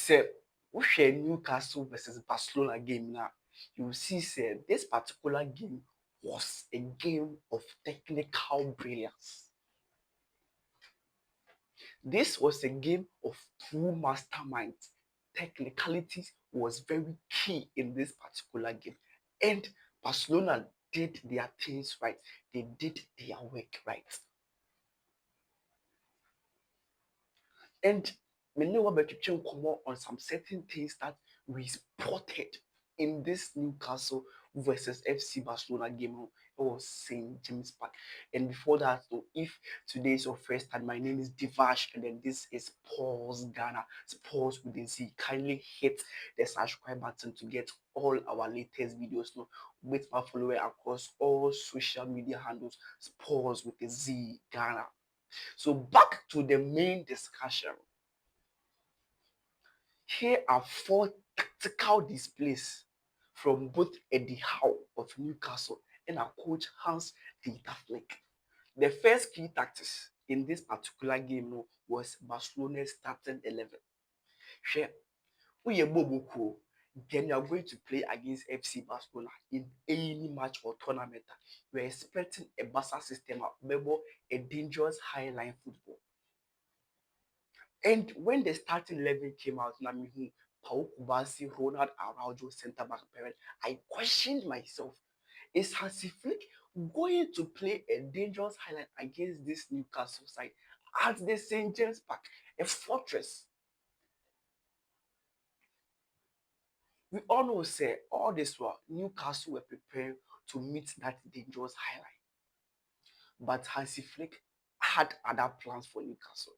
Say, we share Newcastle versus Barcelona game now. You will see, say, this particular game was a game of technical brilliance. This was a game of true masterminds. Technicalities was very key in this particular game. And Barcelona did their things right. They did their work right. And we know about to come on some certain things that we spotted in this Newcastle versus FC Barcelona game. It was St. James Park. And before that, so if today is your first time, my name is Divash, and then this is Pause Ghana. It's Pause with a Z. Kindly hit the subscribe button to get all our latest videos. No, with my follower across all social media handles. It's Pause with a Z Ghana. So back to the main discussion. Here are 4 tactical displays from both Eddie Howe of Newcastle and our coach Hansi. The first key tactics in this particular game was Barcelona's starting 11. Share, then you are going to play against FC Barcelona in any match or tournament. You are expecting a Barca system, a dangerous high line football. And when the starting 11 came out, Namihu, Pau Kubasi, Ronald Araujo, centre back parent, I questioned myself. Is Hansi Flick going to play a dangerous highlight against this Newcastle side at the St. James Park, a fortress? We all know, say, all this while Newcastle were preparing to meet that dangerous highlight. But Hansi Flick had other plans for Newcastle.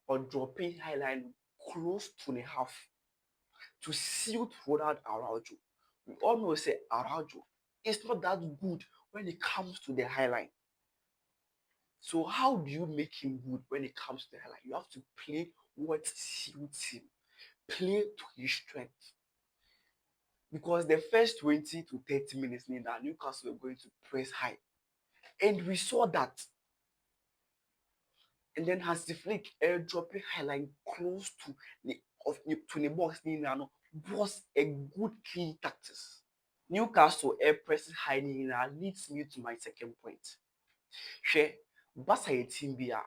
Or dropping highlight close to the half to seal Ronald Araujo. We all know, say, Araujo is not that good when it comes to the highlight. So how do you make him good when it comes to the highlight? You have to play what suits him. Play to his strength. Because the first 20 to 30 minutes, Newcastle were going to press high. And we saw that. And then Hansi Flick dropping highlight close to the box was a good key tactics. Newcastle air pressing high leads me to my second point. Share Barca a team bia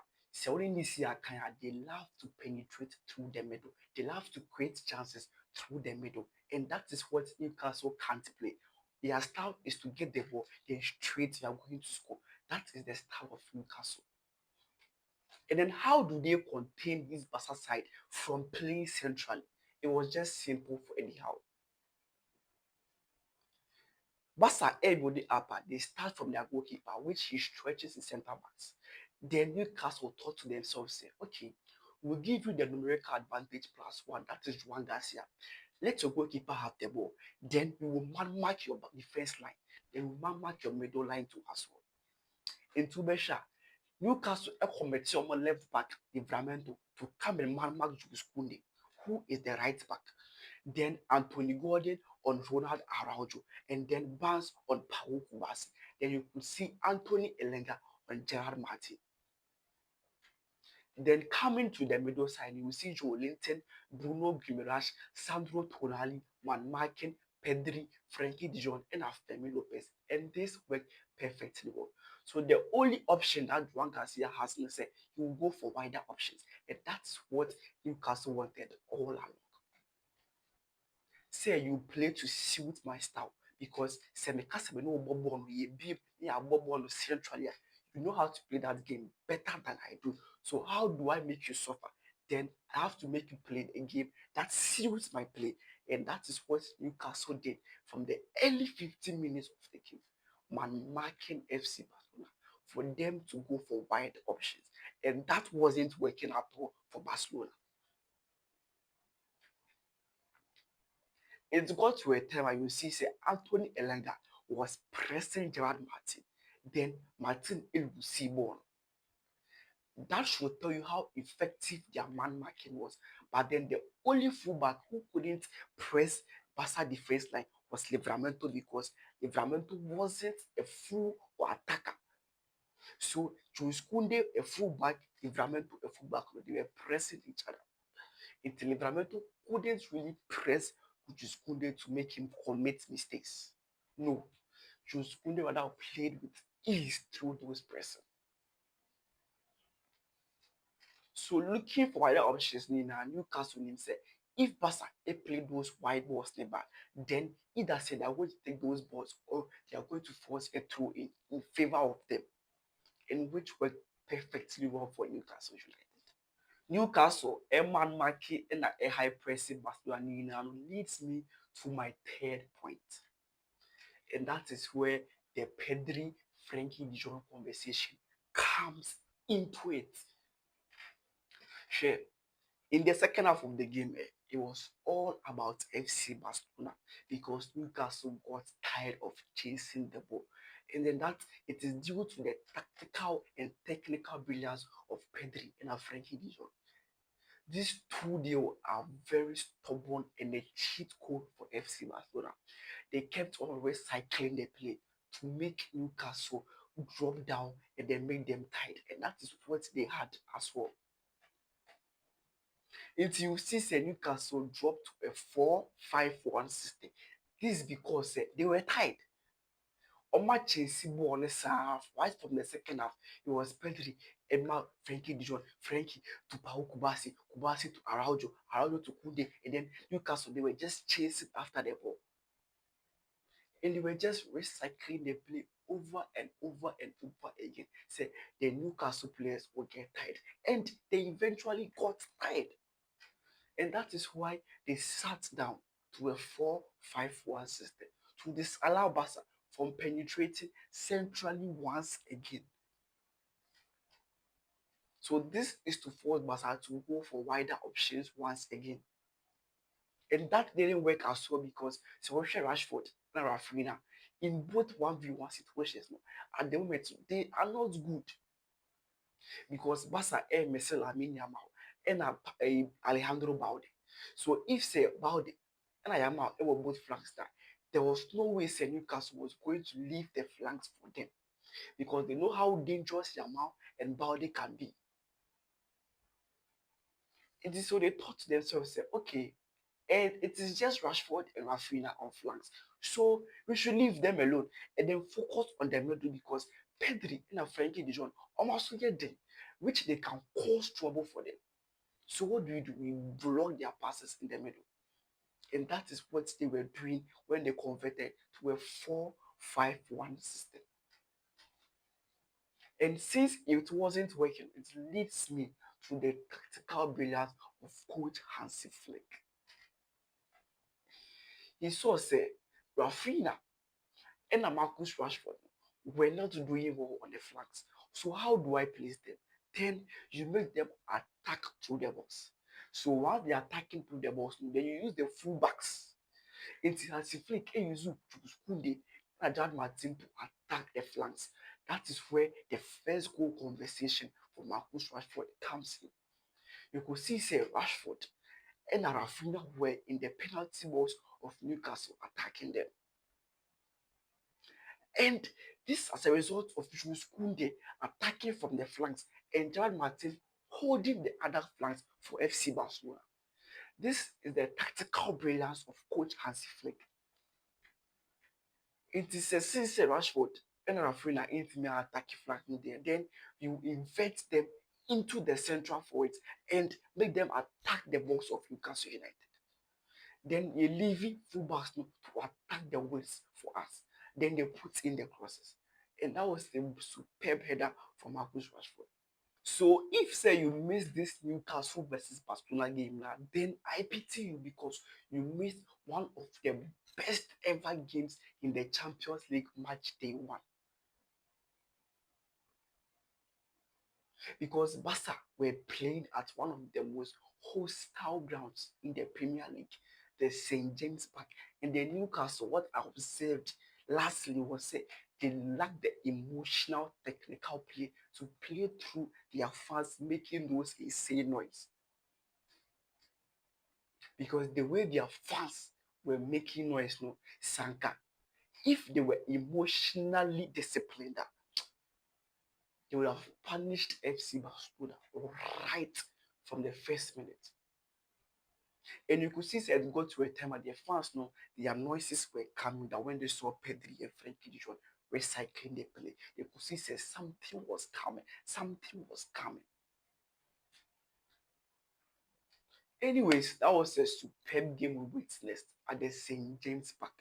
only this year they love to penetrate through the middle. They love to create chances through the middle. And that is what Newcastle can't play. Their style is to get the ball, then straight they are going to score. That is the style of Newcastle. And then how do they contain this Barca side from playing centrally? It was just simple for Eddie Howe. Barca everybody upper, they start from their goalkeeper, which he stretches the centre backs. Then Newcastle thought to themselves, say, okay, we'll give you the numerical advantage +1, that is Juan Garcia. Let your goalkeeper have the ball. Then we will mark your defense line. Then we will mark your middle line too as well. In Tubesha, Newcastle committed on left back Livramento to come and mark Jules Koundé, who is the right back. Then Anthony Gordon on Ronald Araujo, and then Barnes on Pau Kubasi. Then you could see Anthony Elenga on Gerard Martin. Then coming to the middle side, you will see Joe Linton, Bruno Guimaraes, Sandro Tonali, Juan Markin, Pedri, Frankie de Jong, and Femi Lopez. And this worked perfectly well. So the only option that Juan Garcia has is say he will go for wider options. And that's what Newcastle wanted all along. Say you play to suit my style because Semekasa no bobo centrally. You know how to play that game better than I do. So how do I make you suffer? Then I have to make you play a game that suits my play. And that is what Newcastle did from the early 15 minutes of the game. Man marking FC Barcelona for them to go for wide options. And that wasn't working at all for Barcelona. It got to a time where you see, say, Anthony Elenga was pressing Gerard Martin. Then Martin will see ball. That should tell you how effective their man marking was. But then the only fullback who couldn't press Barca defense line was Livramento because Livramento wasn't a full or attacker. So Jules Koundé, a fullback, Livramento, a fullback, they were pressing each other. And Livramento couldn't really press Kunde to make him commit mistakes. No, Kunde rather played with ease through those pressing. So looking for other options now, Newcastle himself, if Barca play those wide balls nearby, then either say they are going to take those balls or they are going to force a throw in favor of them, and which worked perfectly well for Newcastle United. Newcastle, a man marking and a high pressing Barcelona leads me to my third point, and that is where the Pedri Frankie de Jong conversation comes into it. Sure. In the second half of the game, it was all about FC Barcelona because Newcastle got tired of chasing the ball. And then that it is due to the tactical and technical brilliance of Pedri and Frankie de Jong. These two deals are very stubborn and a cheat code for FC Barcelona. They kept on recycling the play to make Newcastle drop down and then make them tired. And that is what they had as well. Until you see say Newcastle dropped to a 4-5-1 system. This is because they were tied. Oma Chelsea ball on the half. Right from the second half, it was Pedri, Emma, Frankie Dijon, Frankie to Pau Kubasi, Kubasi to Araujo, Araujo to Kunde, and then Newcastle, they were just chasing after the ball. And they were just recycling the play over and over and over again. Say the Newcastle players will get tired. And they eventually got tired. And that is why they sat down to a 4-5-1 system to disallow Barca from penetrating centrally once again. So this is to force Barca to go for wider options once again. And that didn't work as well because Marcus Rashford and Rafinha in both 1v1 situations at the moment they are not good because Barca Messi Lamine Yamal and Alejandro Balde. So if say Balde and Yamal were both flanks there was no way say Newcastle was going to leave the flanks for them because they know how dangerous Yamal and Balde can be. It is so they thought to themselves, say, okay, and it is just Rashford and Rafinha on flanks. So we should leave them alone and then focus on the middle because Pedri and Frankie de Jong almost get them, which they can cause trouble for them. So what do? We block their passes in the middle. And that is what they were doing when they converted to a 4-5-1 system. And since it wasn't working, it leads me to the tactical brilliance of coach Hansi Flick. He saw say Rafinha and Marcus Rashford were not doing well on the flanks. So how do I place them? Then you make them attack through the box. So while they are attacking through the box, then you use the fullbacks. Until Hansi Flick and use Kunde and Jad Martin to attack the flanks. That is where the first goal conversation for Marcus Rashford comes in. You could see say Rashford and Rafinha were in the penalty box of Newcastle attacking them. And this as a result of Jules Koundé attacking from the flanks and Gerard Martin holding the other flanks for FC Barcelona. This is the tactical brilliance of coach Hansi Flick. It is a sincere Rashford and Rafinha into me attacking flank there. Then you invert them into the central forwards and make them attack the box of Newcastle United. Then you're leaving fullbacks to attack the wings for us. Then they put in the crosses. And that was the superb header from Marcus Rashford. So if say you miss this Newcastle versus Barcelona game now, then I pity you because you missed one of the best ever games in the Champions League match day one. Because Barca were playing at one of the most hostile grounds in the Premier League, the St. James Park. And the Newcastle, what I observed lastly was they lacked the emotional, technical play to play through their fans making those insane noise. Because the way their fans were making noise, no, Sanka, if they were emotionally disciplined, they would have punished FC Barcelona right from the first minute. And you could see it got to a time at the fans know their noises were coming that when they saw Pedri and Frankie de Jong recycling the play, they could see say something was coming, something was coming. Anyways, that was a superb game we witnessed at the St. James Park.